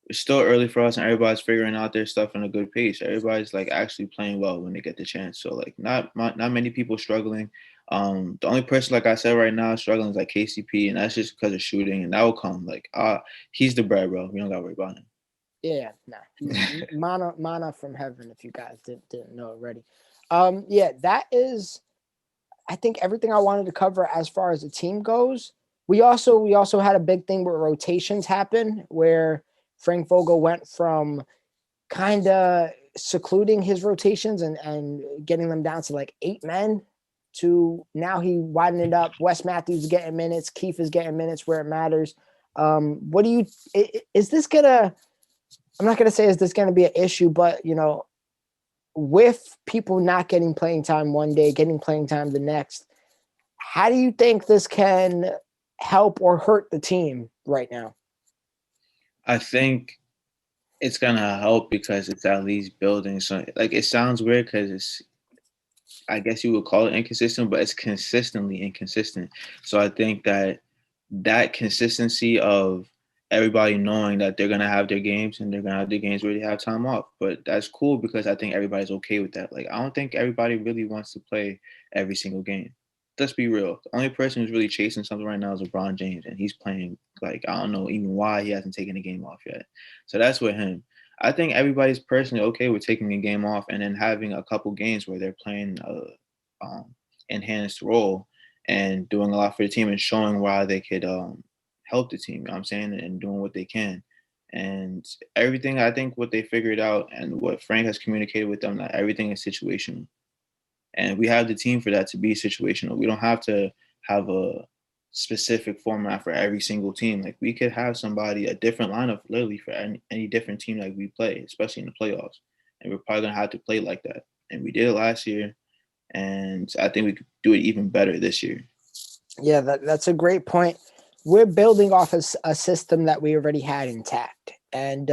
it's still early for us, and everybody's figuring out their stuff in a good pace. Everybody's like actually playing well when they get the chance. So like not many people struggling. The only person, like I said, right now struggling is like KCP, and that's just because of shooting, and that will come. Like he's the bread, bro. We don't gotta worry about him. Yeah, nah. He's mana from heaven, if you guys didn't know already. Yeah, that is I think everything I wanted to cover as far as the team goes. We also had a big thing where rotations happen, where Frank Vogel went from kind of secluding his rotations and getting them down to like 8 men to now he widened it up. Wes Matthews is getting minutes, Keith is getting minutes where it matters. What do you is this gonna I'm not gonna say is this gonna be an issue, but with people not getting playing time one day, getting playing time the next, how do you think this can help or hurt the team right now? I think it's gonna help because it's at least building. So like it sounds weird because it's I guess you would call it inconsistent, but it's consistently inconsistent. So I think that consistency of everybody knowing that they're gonna have their games and they're gonna have their games where they have time off. But that's cool because I think everybody's okay with that. Like I don't think everybody really wants to play every single game. Let's be real. The only person who's really chasing something right now is LeBron James, and he's playing like I don't know even why he hasn't taken the game off yet. So that's with him. I think everybody's personally okay with taking a game off and then having a couple games where they're playing a enhanced role and doing a lot for the team and showing why they could help the team. You know what I'm saying, and doing what they can. And everything, I think what they figured out and what Frank has communicated with them, that everything is situational. And we have the team for that to be situational. We don't have to have a specific format for every single team. Like we could have somebody, a different lineup literally for any different team that we play, especially in the playoffs. And we're probably gonna have to play like that. And we did it last year. And I think we could do it even better this year. Yeah, that's a great point. We're building off a system that we already had intact. And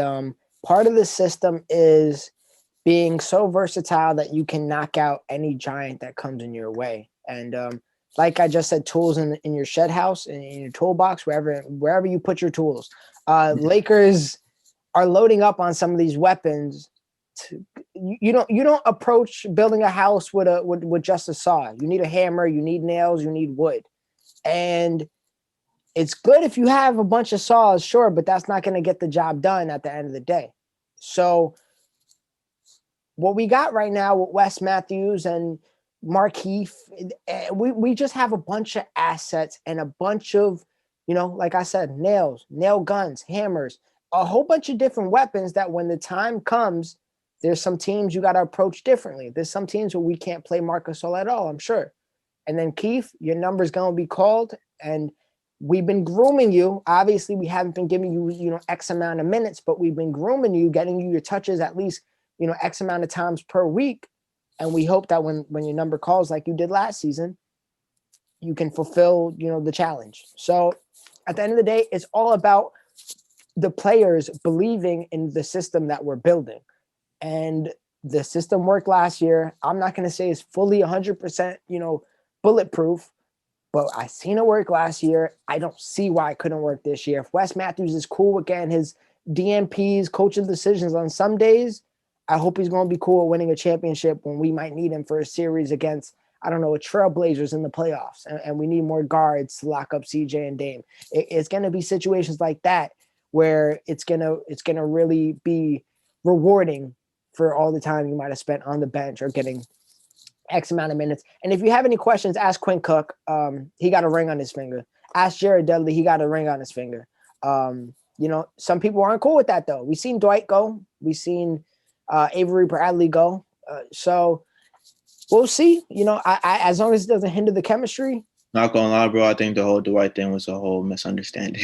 part of the system is being so versatile that you can knock out any giant that comes in your way. And like I just said, tools in your shed house, in your toolbox, wherever you put your tools. Lakers are loading up on some of these weapons. You don't approach building a house with just a saw. You need a hammer, you need nails, you need wood. And it's good if you have a bunch of saws, sure, but that's not going to get the job done at the end of the day. So what we got right now with Wes Matthews and Markeith, we just have a bunch of assets and a bunch of, like I said, nail guns, hammers, a whole bunch of different weapons that when the time comes, there's some teams you got to approach differently. There's some teams where we can't play Marc Gasol at all, I'm sure. And then Keith, your number's going to be called, and we've been grooming you. Obviously, we haven't been giving you, X amount of minutes, but we've been grooming you, getting you your touches at least, X amount of times per week. And we hope that when your number calls like you did last season, you can fulfill, the challenge. So at the end of the day, it's all about the players believing in the system that we're building. And the system worked last year. I'm not going to say it's fully 100%, bulletproof, but I seen it work last year. I don't see why it couldn't work this year. If Wes Matthews is cool with getting his DMPs, coaching decisions on some days, I hope he's going to be cool with winning a championship when we might need him for a series against, I don't know, a Trailblazers in the playoffs, and we need more guards to lock up CJ and Dame. It's going to be situations like that where it's gonna really be rewarding for all the time you might have spent on the bench or getting X amount of minutes. And if you have any questions, ask Quinn Cook. He got a ring on his finger. Ask Jared Dudley. He got a ring on his finger. Some people aren't cool with that, though. We've seen Dwight go. We've seen Avery Bradley go. So we'll see. As long as it doesn't hinder the chemistry. Not gonna lie, bro. I think the whole Dwight thing was a whole misunderstanding.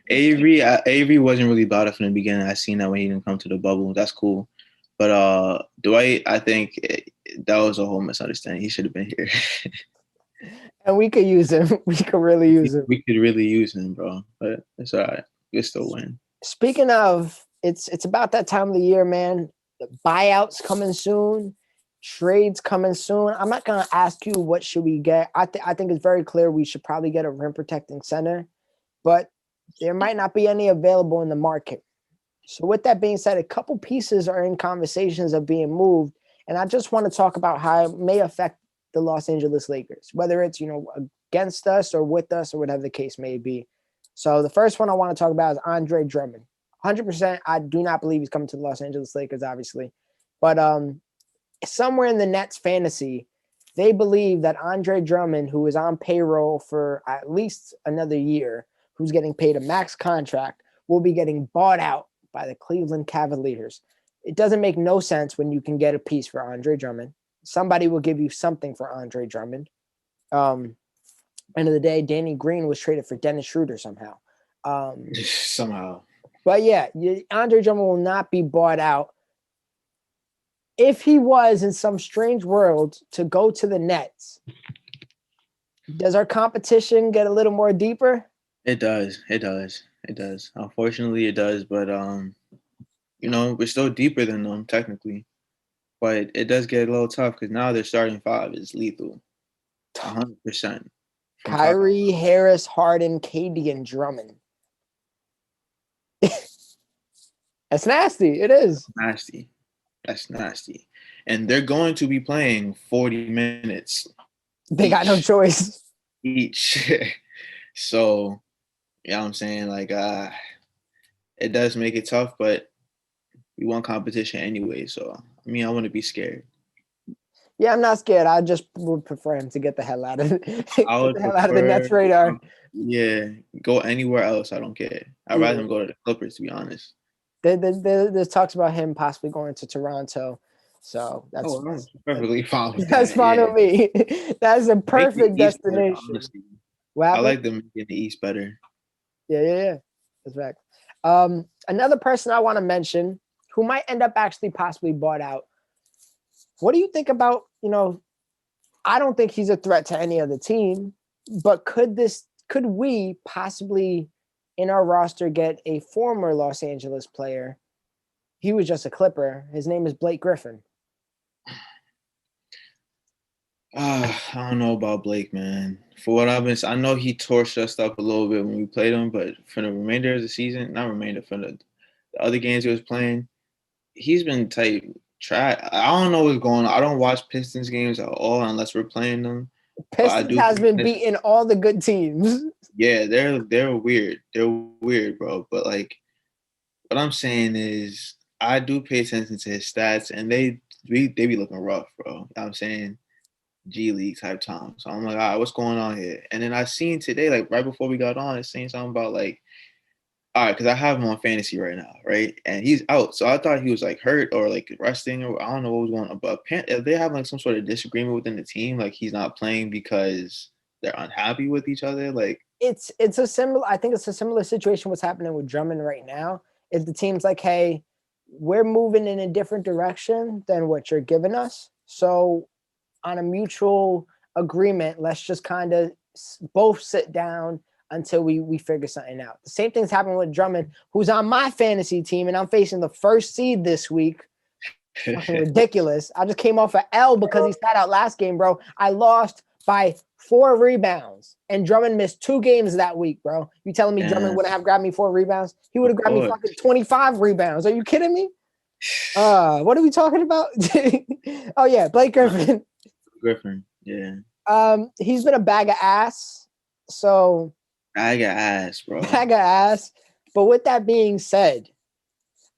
Avery wasn't really about it from the beginning. I seen that when he didn't come to the bubble. That's cool. But Dwight, I think that was a whole misunderstanding. He should have been here. And we could use him. We could really use him. We could really use him, bro. But it's all right. We'll still win. Speaking of, it's about that time of the year, man. The buyouts coming soon. Trades coming soon. I'm not going to ask you what should we get. I think it's very clear we should probably get a rim protecting center. But there might not be any available in the market. So with that being said, a couple pieces are in conversations of being moved. And I just want to talk about how it may affect the Los Angeles Lakers, whether it's, against us or with us or whatever the case may be. So the first one I want to talk about is Andre Drummond. 100%, I do not believe he's coming to the Los Angeles Lakers, obviously. But somewhere in the Nets fantasy, they believe that Andre Drummond, who is on payroll for at least another year, who's getting paid a max contract, will be getting bought out by the Cleveland Cavaliers. It doesn't make no sense when you can get a piece for Andre Drummond. Somebody will give you something for Andre Drummond. End of the day, Danny Green was traded for Dennis Schruter somehow. Somehow. But yeah, Andre Drummond will not be bought out. If he was in some strange world to go to the Nets, does our competition get a little more deeper? It does. Unfortunately, it does. But we're still deeper than them technically. But it does get a little tough because now their starting five is lethal, 100%. Kyrie, Harris, Harden, KD, and Drummond. That's nasty. It is nasty. That's nasty. And they're going to be playing 40 minutes. They got no choice. Each. So, you know what I'm saying? Like, it does make it tough, but we want competition anyway. So, I wouldn't be scared. Yeah, I'm not scared. I just would prefer him to get the hell out of I get would the hell out of the prefer, Nets radar. yeah, go anywhere else. I don't care. I'd rather Yeah. him go to the Clippers, to be honest. There's talks about him possibly going to Toronto. So Oh, I'm perfectly fine with that's that. fine Yeah, with me. That's a make the perfect East better, destination. honestly. What I happened? like them making the East better. Yeah. That's fact. Another person I want to mention who might end up actually possibly bought out. What do you think about, I don't think he's a threat to any other team, but could we possibly in our roster get a former Los Angeles player? He was just a Clipper. His name is Blake Griffin. I don't know about Blake, man. For what I've been, I know he torched us up a little bit when we played him, but for the remainder of the season, not remainder, for the other games he was playing, he's been tight. I don't know what's going on. I don't watch Pistons games at all unless we're playing them. But I Pistons do has think been that, beating all the good teams. yeah, they're weird. They're weird, bro. But like, what I'm saying is, I do pay attention to his stats, and they be looking rough, bro. You know what I'm saying? G League type time. So I'm like, all right, what's going on here? And then I seen today, like right before we got on, it's saying something about like, all right, because I have him on fantasy right now, right? And he's out. So I thought he was like hurt or like resting, or I don't know what was going on. But apparently they have like some sort of disagreement within the team. Like he's not playing because they're unhappy with each other. Like, It's a similar, I think it's a similar situation what's happening with Drummond right now. If the team's like, hey, we're moving in a different direction than what you're giving us. So on a mutual agreement, let's just kind of both sit down until we figure something out. The same thing's happening with Drummond, who's on my fantasy team, and I'm facing the first seed this week. Fucking ridiculous. I just came off an L because he sat out last game, bro. I lost by 4 rebounds, and Drummond missed 2 games that week, bro. You telling me Drummond damn, wouldn't have grabbed me 4 rebounds? He would of have grabbed me course. fucking 25 rebounds. Are you kidding me? What are we talking about? Oh yeah, Blake Griffin. Griffin, yeah. He's been a bag of ass. So I got ass, bro. bag of ass. But with that being said,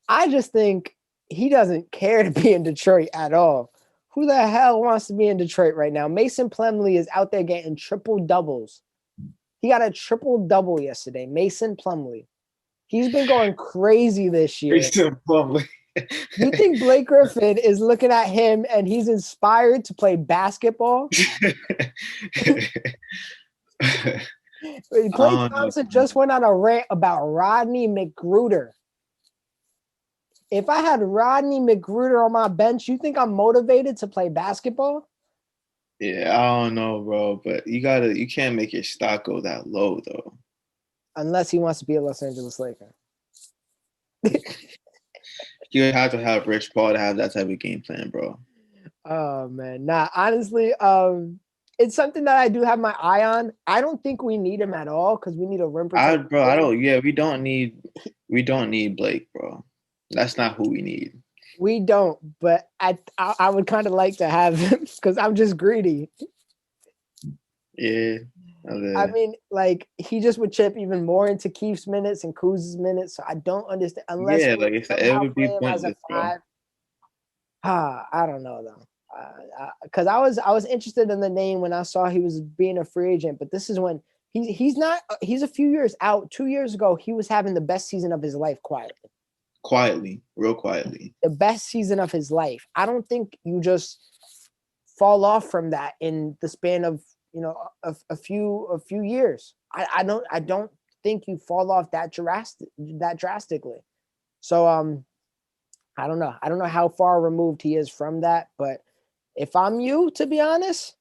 I just think he doesn't care to be in Detroit at all. Who the hell wants to be in Detroit right now? Mason Plumlee is out there getting triple doubles. He got a triple double yesterday. Mason Plumlee. He's been going crazy this year. You think Blake Griffin is looking at him and he's inspired to play basketball? Klay Thompson just went on a rant about Rodney McGruder. If I had Rodney McGruder on my bench, you think I'm motivated to play basketball? Yeah, I don't know, bro, but you can't make your stock go that low though. Unless he wants to be a Los Angeles Laker. You have to have Rich Paul to have that type of game plan, bro. Oh man, nah. Honestly, it's something that I do have my eye on. I don't think we need him at all because we need a rim protector. I don't. Yeah, we don't need Blake, bro. That's not who we need. We don't, but I would kind of like to have him because I'm just greedy. Yeah. I mean, like he just would chip even more into Keith's minutes and Kuz's minutes. So I don't understand unless like it would be pointless, bro. I don't know though, because I was interested in the name when I saw he was being a free agent, but this is when he's not. He's a few years out. 2 years ago, he was having the best season of his life Real quietly. The best season of his life. I don't think you just fall off from that in the span of a few years. I don't think you fall off that drastically. So I don't know. I don't know how far removed he is from that, but if I'm you, to be honest,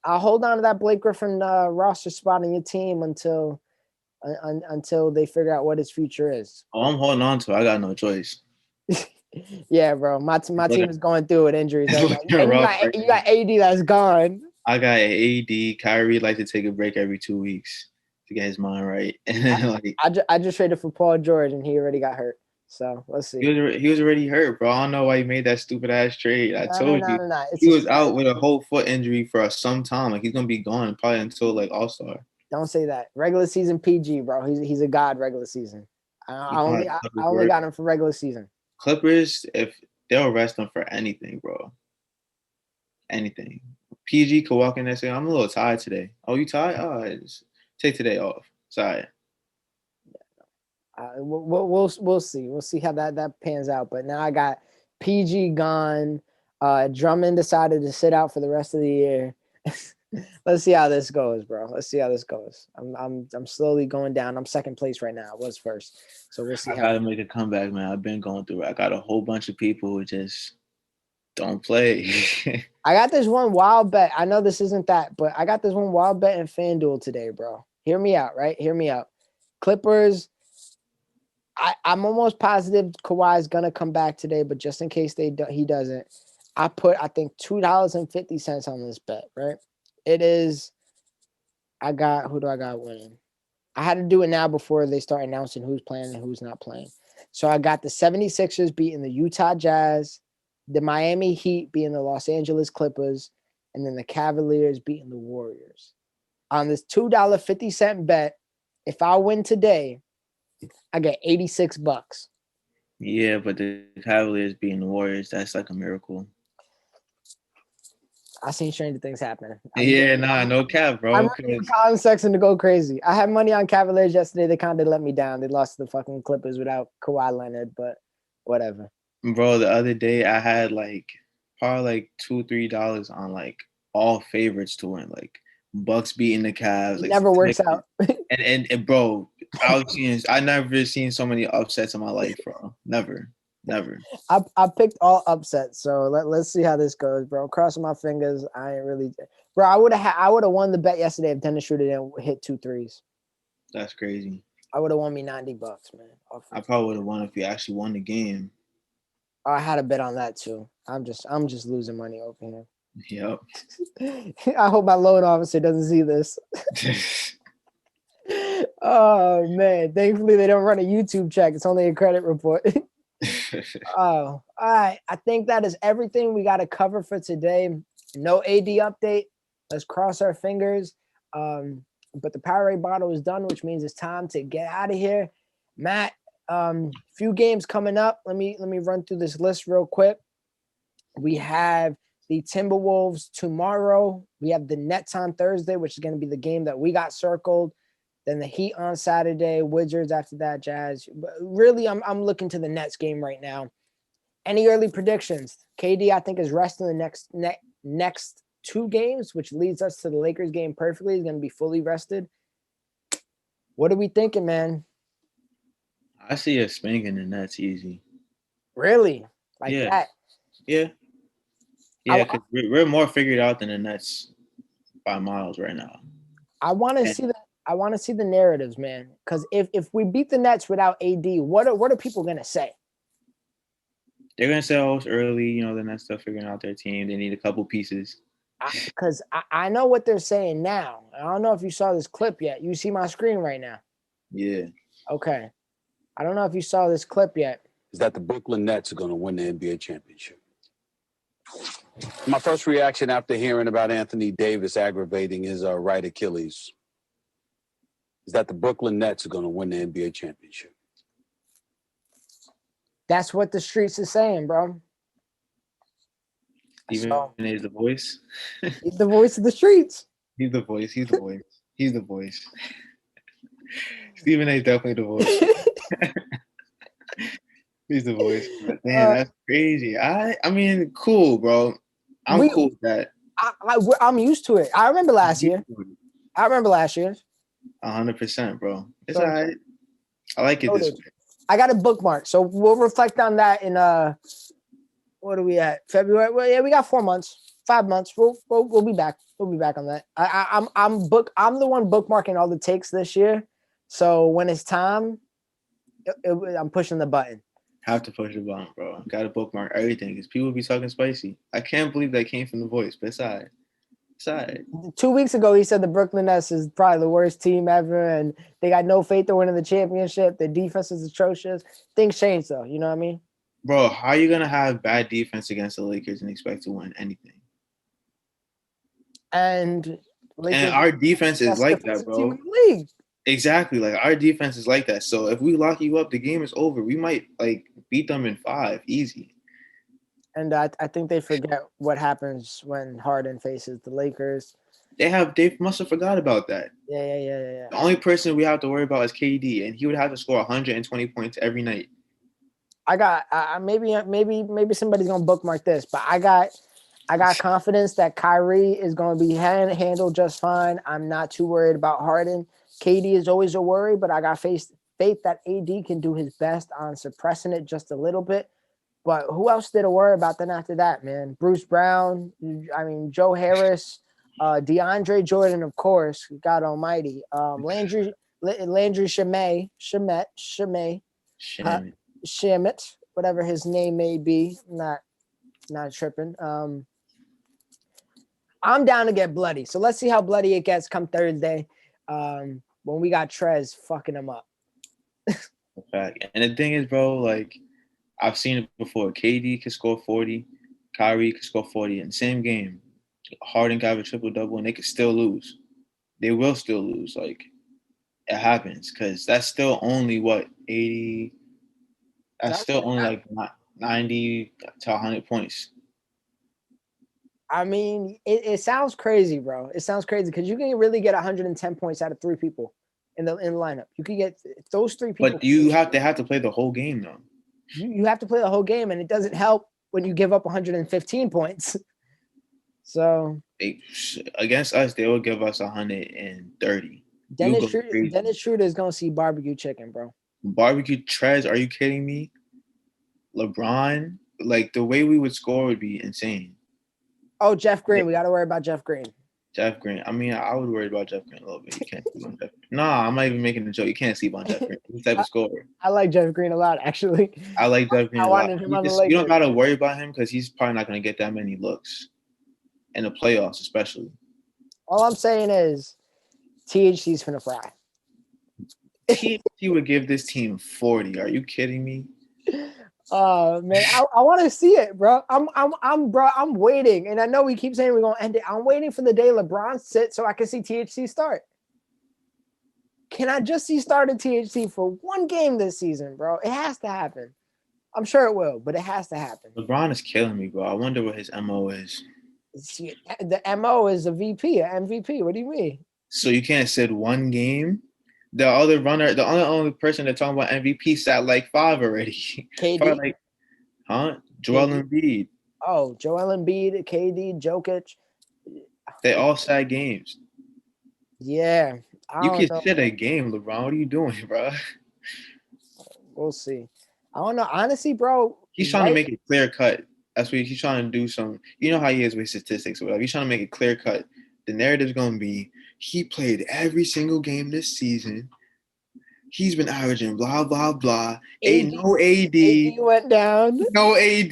I'll hold on to that Blake Griffin roster spot on your team until they figure out what his future is. Oh, I'm holding on to it. I got no choice. Yeah, bro. My team is going through with injuries right now. And you got AD that's gone. I got AD. Kyrie like to take a break every 2 weeks to get his mind right. And I just traded for Paul George and he already got hurt. So let's see. He was already hurt, bro. I don't know why he made that stupid ass trade. I told you It's he was out with a whole foot injury for some time. Like he's gonna be gone probably until like All-Star. Don't say that. Regular season PG, bro. He's a god regular season. I only got him for regular season. Clippers, if they'll rest him for anything, bro. anything. PG could walk in there and say, "I'm a little tired today." Oh, you tired? Oh, just take today off. Sorry. We'll see. We'll see how that pans out. But now I got PG gone. Drummond decided to sit out for the rest of the year. Let's see how this goes, bro. Let's see how this goes. I'm slowly going down. I'm second place right now. I was first, so we'll see. I gotta make a comeback, man. I've been going through it. I got a whole bunch of people who just don't play. I got this one wild bet. I know this isn't that, but I got this one wild bet in FanDuel today, bro. Hear me out, right? Hear me out. Clippers. I'm almost positive Kawhi's gonna come back today, but just in case he doesn't, I think $2.50 on this bet, right? It is. Who do I got winning? I had to do it now before they start announcing who's playing and who's not playing. So I got the 76ers beating the Utah Jazz, the Miami Heat beating the Los Angeles Clippers, and then the Cavaliers beating the Warriors. On this $2.50 bet, if I win today, I get $86. Yeah, but the Cavaliers beating the Warriors, that's like a miracle. I seen stranger things happen. No cap, bro. I'm ready for Colin Sexton to go crazy. I had money on Cavaliers yesterday. They kind of let me down. They lost to the fucking Clippers without Kawhi Leonard, but whatever. Bro, the other day I had probably $2-3 on all favorites to win, Bucks beating the Cavs. It never works out. and bro, I never seen so many upsets in my life, bro. Never. I picked all upsets, so let's see how this goes, bro. Crossing my fingers. I ain't really, bro. I would have won the bet yesterday if Dennis Schruter didn't hit 2 threes. That's crazy. I would have won me $90, man. I probably would have won if you actually won the game. I had a bet on that too. I'm just losing money over here. Yep. I hope my loan officer doesn't see this. Oh man! Thankfully, they don't run a YouTube check. It's only a credit report. Oh, all right. I think that is everything we got to cover for today. No AD update. Let's cross our fingers. But the Powerade bottle is done, which means it's time to get out of here. Matt, few games coming up. Let me run through this list real quick. We have the Timberwolves tomorrow. We have the Nets on Thursday, which is going to be the game that we got circled. Then the Heat on Saturday, Wizards after that, Jazz. But really, I'm looking to the Nets game right now. Any early predictions? KD, I think, is resting the next 2 games, which leads us to the Lakers game perfectly. He's going to be fully rested. What are we thinking, man? I see a spanking the Nets easy. Really? That? Yeah. Yeah, because we're more figured out than the Nets by miles right now. I want to see the narratives, man. Because if we beat the Nets without AD, what are people gonna say? They're gonna say, "Oh, it's early." The Nets still figuring out their team. They need a couple pieces. Because I know what they're saying now. I don't know if you saw this clip yet. You see my screen right now? Yeah. Okay. I don't know if you saw this clip yet. Is that the Brooklyn Nets are going to win the NBA championship? My first reaction after hearing about Anthony Davis aggravating his right Achilles is that the Brooklyn Nets are going to win the NBA championship. That's what the streets is saying, bro. Stephen A is the voice. He's the voice of the streets. He's the voice. Stephen A is definitely the voice. He's the voice. But damn, that's crazy. I mean, cool, bro. I'm cool with that. I'm used to it. I remember last year. 100%, bro. It's all right. I like it this way. I got a bookmark, so we'll reflect on that in what are we at? February? Well, yeah, we got 4 months, 5 months. We'll be back. We'll be back on that. I'm the one bookmarking all the takes this year. So when it's time, I'm pushing the button. Have to push the button, bro. Got to bookmark everything because people be talking spicy. I can't believe that came from the voice, but it's all right. It's all right. 2 weeks ago, he said the Brooklyn Nets is probably the worst team ever, and they got no faith in winning the championship. Their defense is atrocious. Things change, though. You know what I mean? Bro, how are you going to have bad defense against the Lakers and expect to win anything? And our defense is like that, bro. Team in the league. Exactly. Our defense is like that. So if we lock you up, the game is over. We might beat them in 5 easy. And I think they forget what happens when Harden faces the Lakers. They must have forgot about that. Yeah. The only person we have to worry about is KD, and he would have to score 120 points every night. I got maybe somebody's gonna bookmark this, but I got confidence that Kyrie is gonna be handled just fine. I'm not too worried about Harden. KD is always a worry, but I got faith that AD can do his best on suppressing it just a little bit. But who else did a worry about then after that, man? Bruce Brown, Joe Harris, DeAndre Jordan, of course, God almighty. Landry Shamet, whatever his name may be. Not tripping. I'm down to get bloody. So let's see how bloody it gets come Thursday. When we got Trez fucking him up. Fact. And the thing is, bro, like, I've seen it before. KD could score 40. Kyrie could score 40 in the same game. Harden could have a triple-double, and they could still lose. They will still lose. Like, it happens because that's still only, 80? That's still only, like, 90 to 100 points. I mean, it sounds crazy, bro. It sounds crazy because you can really get 110 points out of 3 people in the lineup. You can get those 3 people. But they have to play the whole game, though. You have to play the whole game, and it doesn't help when you give up 115 points. So against us, they will give us 130. Dennis Schruter is gonna see barbecue chicken, bro. Barbecue Trez? Are you kidding me? LeBron, like the way we would score would be insane. Oh, Jeff Green, we got to worry about Jeff Green. Jeff Green. I mean, I would worry about Jeff Green a little bit. You can't sleep on Jeff Green. Nah, I'm not even making a joke. You can't sleep on Jeff Green. He's the type of scorer. I like Jeff Green a lot, actually. I like Jeff Green a lot. You don't got to worry about him because he's probably not going to get that many looks in the playoffs, especially. All I'm saying is THC's finna fry. THC would give this team 40. Are you kidding me? Oh man, I want to see it, bro. I'm waiting, and I know we keep saying we're gonna end it. I'm waiting for the day LeBron sits so I can see THC start. Can I just see started THC for one game this season, bro? It has to happen. I'm sure it will, but it has to happen. LeBron is killing me, bro. I wonder what his MO is. The MO is a VP, an MVP. What do you mean? So you can't sit one game? The only person that's talking about MVP sat like 5 already. KD? Joel Embiid. Oh, Joel Embiid, KD, Jokic. They all sat games. Yeah. You can sit a game, LeBron. What are you doing, bro? We'll see. I don't know. Honestly, bro. He's trying to make it clear cut. That's what he's trying to do. You know how he is with statistics or whatever. He's trying to make it clear cut. The narrative's going to be, he played every single game this season. He's been averaging blah, blah, blah. Ain't no AD. AD went down. No AD.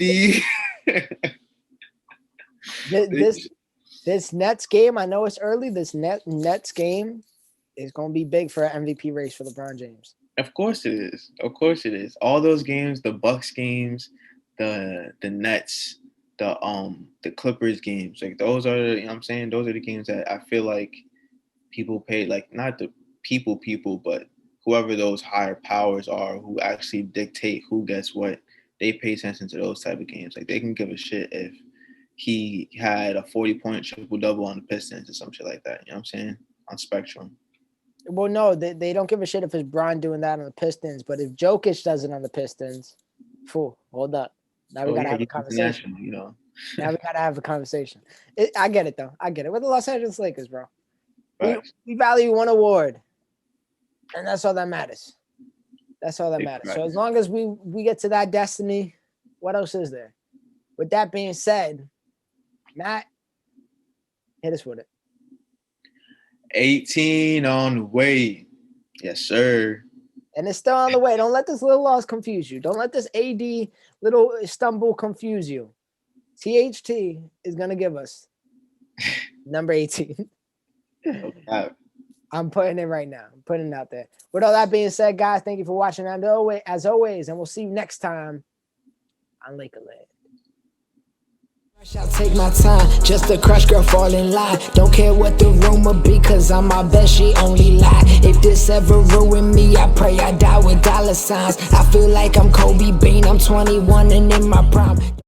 This Nets game, I know it's early. This Nets game is going to be big for an MVP race for LeBron James. Of course it is. Of course it is. All those games, the Bucks games, the Nets, the Clippers games, like those are, you know what I'm saying? Those are the games that I feel like people pay, like not the people, but whoever those higher powers are who actually dictate who gets what, they pay attention to those type of games. Like they can give a shit if he had a 40-point triple-double on the Pistons or some shit like that. You know what I'm saying? On Spectrum. Well, no, they don't give a shit if it's Bron doing that on the Pistons, but if Jokic does it on the Pistons, hold up. Now we got to have a conversation. You know. Now we got to have a conversation. I get it, though. I get it. We're the Los Angeles Lakers, bro. We value one award, and that's all that matters. That's all that matters. Right. So as long as we get to that destiny, what else is there? With that being said, Matt, hit us with it. 18 on the way. Yes, sir. And it's still on the way. Don't let this little loss confuse you. Don't let this AD little stumble confuse you. THT is going to give us number 18. Okay. I'm putting it right now. I'm putting it out there. With all that being said, guys, thank you for watching as always, and we'll see you next time on LAKERLAND. I'll take my time, just a crush girl fall in line. Don't care what the rumor be, cause I'm my best, she only lie. If this ever ruin me, I pray I die with dollar signs. I feel like I'm Kobe Bean, I'm 21 and in my prime.